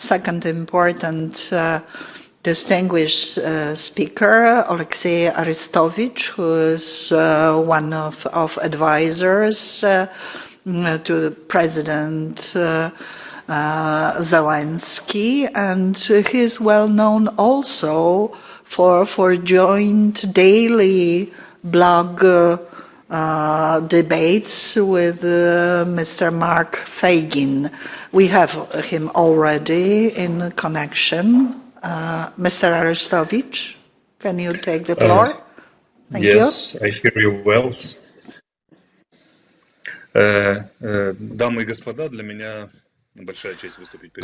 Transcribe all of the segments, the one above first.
second important distinguished speaker, Alexey Arestovych, who is one of advisors to the President Zelensky, and he is well known also for joint daily blog debates with Mr. Mark Feygin. We have him already in connection. Mr. Arestovych, can you take the floor? Thank you. Yes, I hear you well.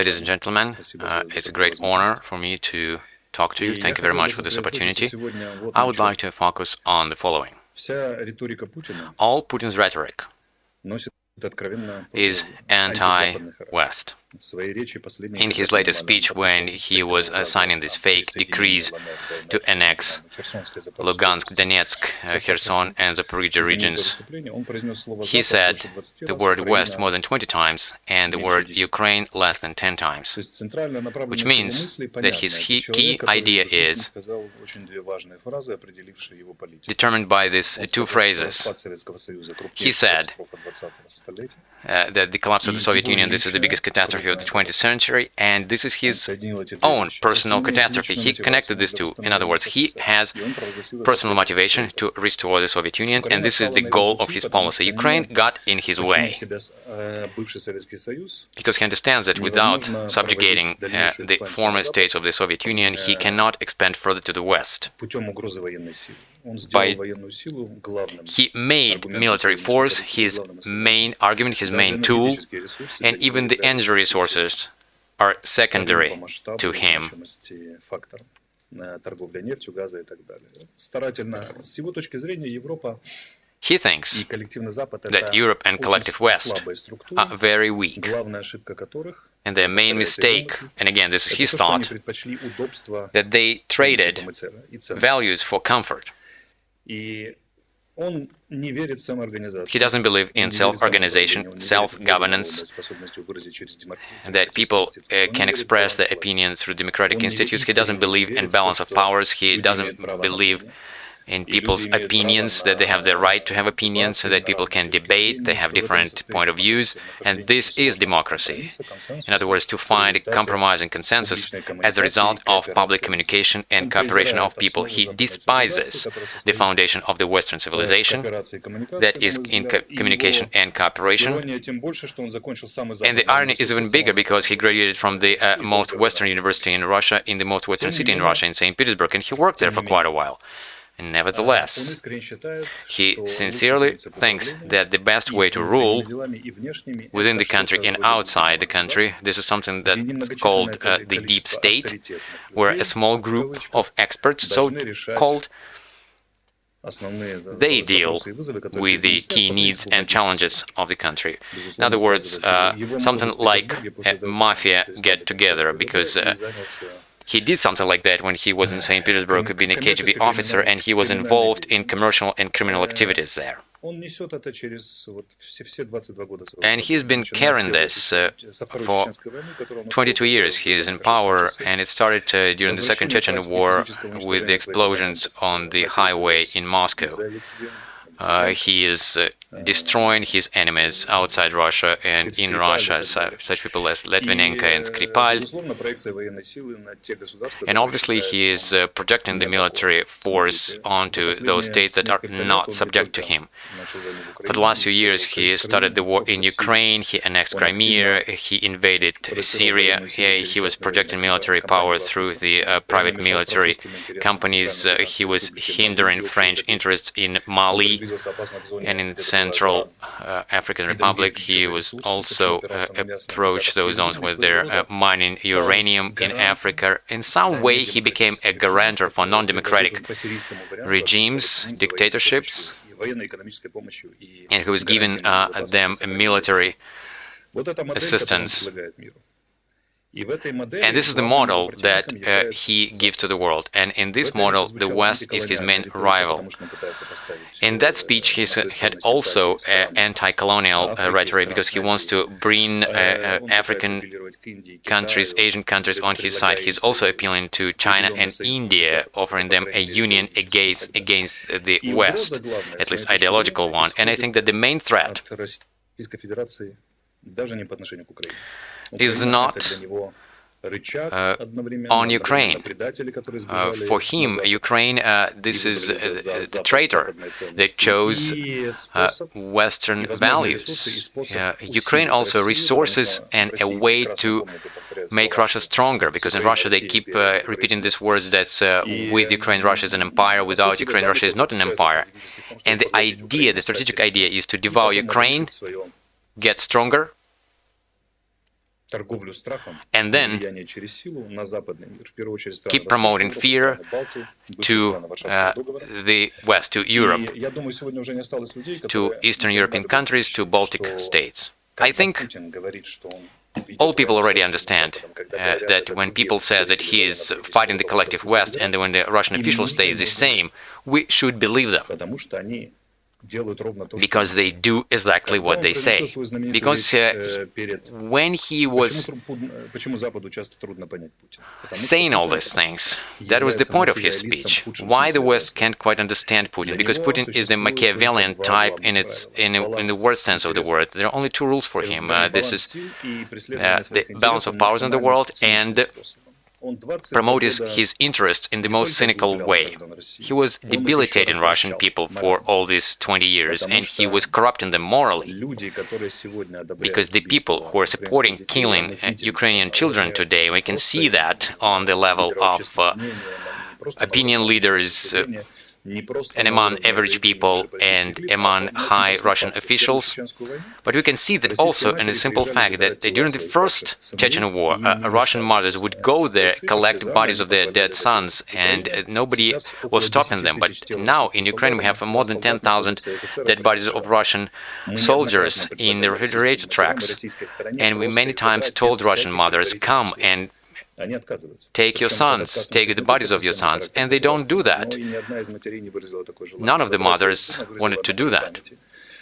Ladies and gentlemen, it's a great honor for me to talk to you. Thank you very much for this opportunity. I would like to focus on the following. All Putin's rhetoric is anti-West. In his latest speech, when he was signing these fake decrees to annex Lugansk, Donetsk, Kherson, and Zaporizhia regions, he said the word West more than 20 times and the word Ukraine less than 10 times, which means that his key idea is determined by these two phrases. He said that the collapse of the Soviet Union, this is the biggest catastrophe of the 20th century, and this is his own personal catastrophe. He connected these two. In other words, he has personal motivation to restore the Soviet Union, and this is the goal of his policy. Ukraine got in his way because he understands that without subjugating the former states of the Soviet Union, he cannot expand further to the West. He made military force his main argument, his main tool, and even the energy resources are secondary to him. He thinks that Europe and collective West are very weak, and their main mistake, and again this is his thought, that they traded values for comfort. He doesn't believe in self-organization, self-governance, that people can express their opinions through democratic institutes. He doesn't believe in balance of powers. He doesn't believe in people's opinions, that they have the right to have opinions, so that people can debate, they have different point of views, and this is democracy. In other words, to find a compromise and consensus as a result of public communication and cooperation of people. He despises the foundation of the Western civilization, that is in communication and cooperation. And the irony is even bigger because he graduated from the most Western university in Russia, in the most Western city in Russia, in St. Petersburg, and he worked there for quite a while. Nevertheless, he sincerely thinks that the best way to rule within the country and outside the country, this is something that's called the deep state, where a small group of experts, so-called, they deal with the key needs and challenges of the country. In other words, something like a mafia get-together, because he did something like that when he was in St. Petersburg, being a KGB officer, and he was involved in commercial and criminal activities there. And he's been carrying this for 22 years. He is in power, and it started during the Second Chechen War with the explosions on the highway in Moscow. He is destroying his enemies outside Russia and in Russia, such people as Litvinenko and Skripal. And obviously he is projecting the military force onto those states that are not subject to him. For the last few years he started the war in Ukraine, he annexed Crimea, he invaded Syria. He was projecting military power through the private military companies. He was hindering French interests in Mali and in Central African Republic. He was also approached those zones where they're mining uranium in Africa. In some way he became a guarantor for non-democratic regimes, dictatorships, and who was giving them military assistance. And this is the model that he gives to the world. And in this model, the West is his main rival. In that speech, he had also anti-colonial rhetoric, because he wants to bring African countries, Asian countries on his side. He's also appealing to China and India, offering them a union against the West, at least ideological one. And I think that the main threat is not on Ukraine. For him, Ukraine, this is the traitor that chose Western values. Ukraine also resources and a way to make Russia stronger, because in Russia they keep repeating these words that with Ukraine, Russia is an empire, without Ukraine, Russia is not an empire. And the idea, the strategic idea, is to devour Ukraine, get stronger, and then keep promoting fear to the West, to Europe, to Eastern European countries, to Baltic states. I think all people already understand that when people say that he is fighting the collective West, and when the Russian officials say the same, we should believe them. Because they do exactly what they say. Because when he was saying all these things, that was the point of his speech. Why the West can't quite understand Putin? Because Putin is the Machiavellian type in the worst sense of the word. There are only two rules for him. This is the balance of powers in the world, and promotes his interests in the most cynical way. He was debilitating Russian people for all these 20 years, and he was corrupting them morally. Because the people who are supporting killing Ukrainian children today, we can see that on the level of opinion leaders, and among average people and among high Russian officials. But we can see that also in the simple fact that during the first Chechen war, Russian mothers would go there, collect bodies of their dead sons, and nobody was stopping them. But now in Ukraine we have more than 10,000 dead bodies of Russian soldiers in the refrigerator tracks. And we many times told Russian mothers, come and take your sons, take the bodies of your sons, and they don't do that. None of the mothers wanted to do that.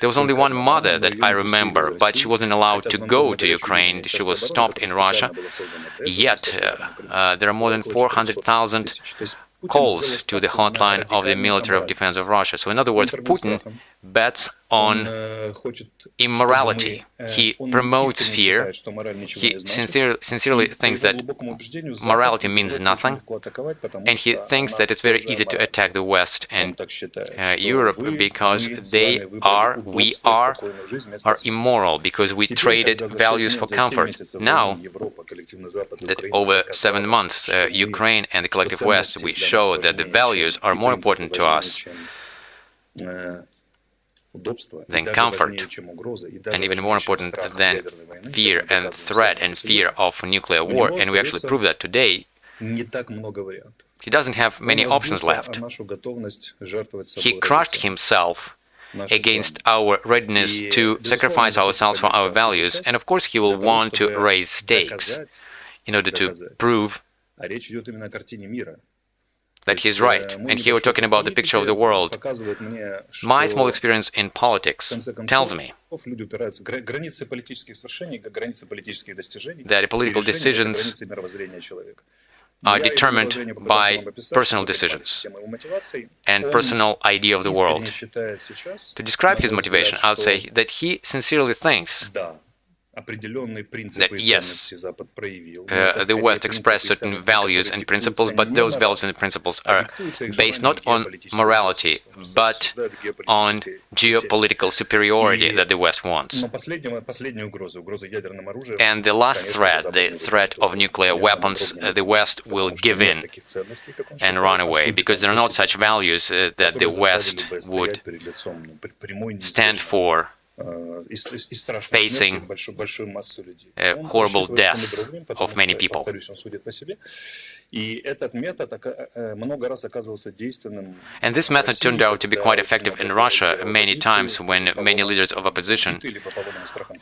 There was only one mother that I remember, but she wasn't allowed to go to Ukraine. She was stopped in Russia. Yet, there are more than 400,000 calls to the hotline of the Military of Defense of Russia. So in other words, Putin bets on immorality. He promotes fear. He sincerely thinks that morality means nothing, and he thinks that it's very easy to attack the West and Europe because we are immoral, because we traded values for comfort. Now that over 7 months, Ukraine and the collective West, we show that the values are more important to us than comfort, and even more important than fear and threat and fear of nuclear war, and we actually prove that today. He doesn't have many options left. He crushed himself against our readiness to sacrifice ourselves for our values, and of course he will want to raise stakes in order to prove that he's right. And here we're talking about the picture of the world. My small experience in politics tells me that political decisions are determined by personal decisions and personal idea of the world. To describe his motivation, I would say that he sincerely thinks that yes, the West expressed certain values and principles, but those values and principles are based not on morality, but on geopolitical superiority that the West wants. And the last threat, the threat of nuclear weapons, the West will give in and run away, because there are not such values that the West would stand for, facing horrible deaths of many people. And this method turned out to be quite effective in Russia many times when many leaders of opposition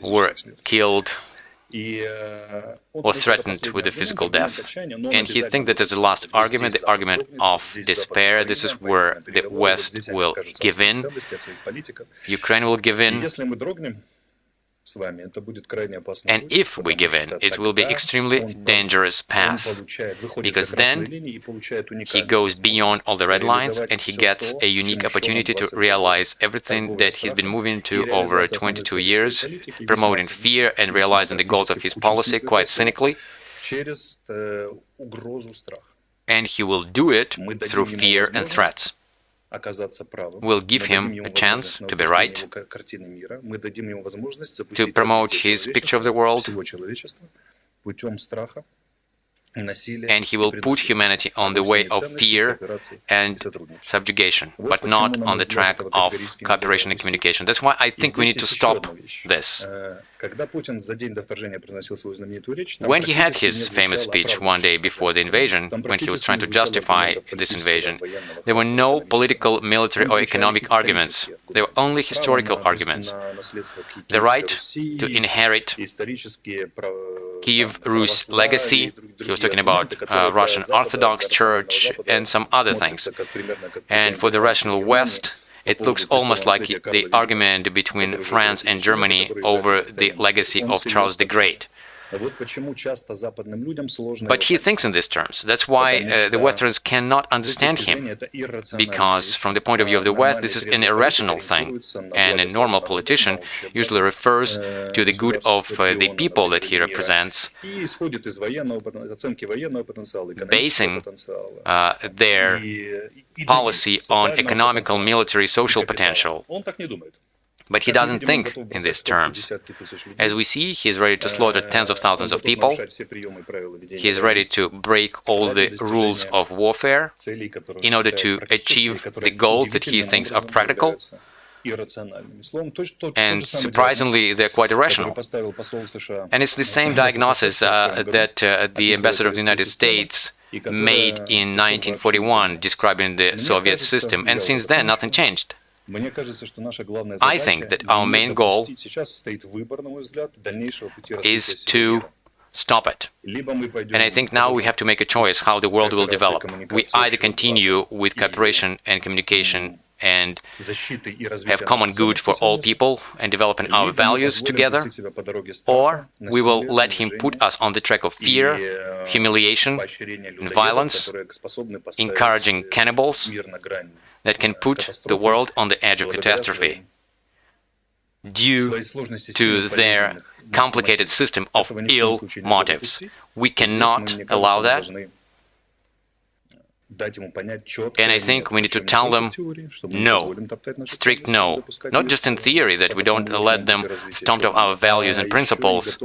were killed or threatened with a physical death. And he thinks that as the last argument, the argument of despair, this is where the West will give in, Ukraine will give in, and if we give in, it will be extremely dangerous path, because then he goes beyond all the red lines and he gets a unique opportunity to realize everything that he's been moving to over 22 years, promoting fear and realizing the goals of his policy quite cynically. And he will do it through fear and threats. We'll give him a chance to be right, to promote his picture of the world, and he will put humanity on the way of fear and subjugation, but not on the track of cooperation and communication. That's why I think we need to stop this. When he had his famous speech one day before the invasion, when he was trying to justify this invasion, there were no political, military or economic arguments. There were only historical arguments. The right to inherit Kiev Rus legacy. He was talking about Russian Orthodox Church and some other things. And for the rational West, it looks almost like the argument between France and Germany over the legacy of Charles the Great. But he thinks in these terms. That's why the Westerns cannot understand him, because from the point of view of the West, this is an irrational thing, and a normal politician usually refers to the good of the people that he represents, basing their policy on economical, military, social potential. But he doesn't think in these terms. As we see, he is ready to slaughter tens of thousands of people. He is ready to break all the rules of warfare in order to achieve the goals that he thinks are practical. And surprisingly, they're quite irrational. And it's the same diagnosis that the ambassador of the United States made in 1941, describing the Soviet system. And since then, nothing changed. I think that our main goal is to stop it. And I think now we have to make a choice how the world will develop. We either continue with cooperation and communication and have common good for all people and developing our values together, or we will let him put us on the track of fear, humiliation, and violence, encouraging cannibals that can put the world on the edge of catastrophe due to their complicated system of ill motives. We cannot allow that. And I think we need to tell them no, strict no, not just in theory that we don't let them stomp on our values and principles,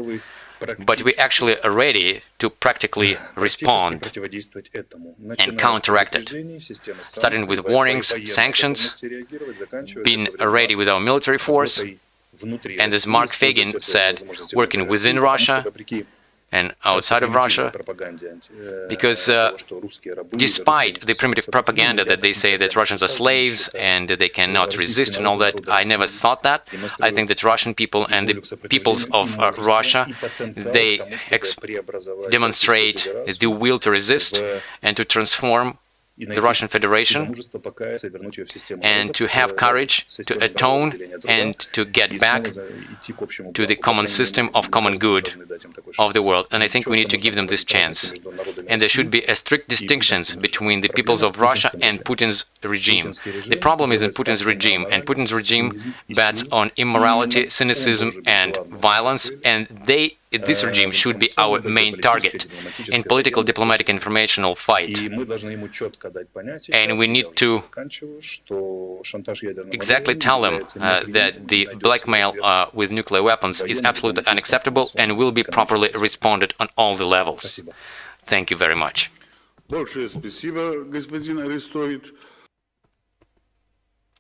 but we actually are ready to practically respond and counteract it, starting with warnings, sanctions, being ready with our military force, and as Mark Feygin said, working within Russia and outside of Russia, because despite the primitive propaganda that they say that Russians are slaves and that they cannot resist and all that, I never thought that. I think that Russian people and the peoples of Russia, they demonstrate the will to resist and to transform the Russian Federation, and to have courage to atone and to get back to the common system of common good of the world. And I think we need to give them this chance. And there should be a strict distinction between the peoples of Russia and Putin's regime. The problem is in Putin's regime, and Putin's regime bets on immorality, cynicism, and violence, and this regime should be our main target in political, diplomatic, informational fight. And we need to exactly tell them that the blackmail with nuclear weapons is absolutely unacceptable and will be properly responded on all the levels. Thank you very much. Большое спасибо, господин Арестович.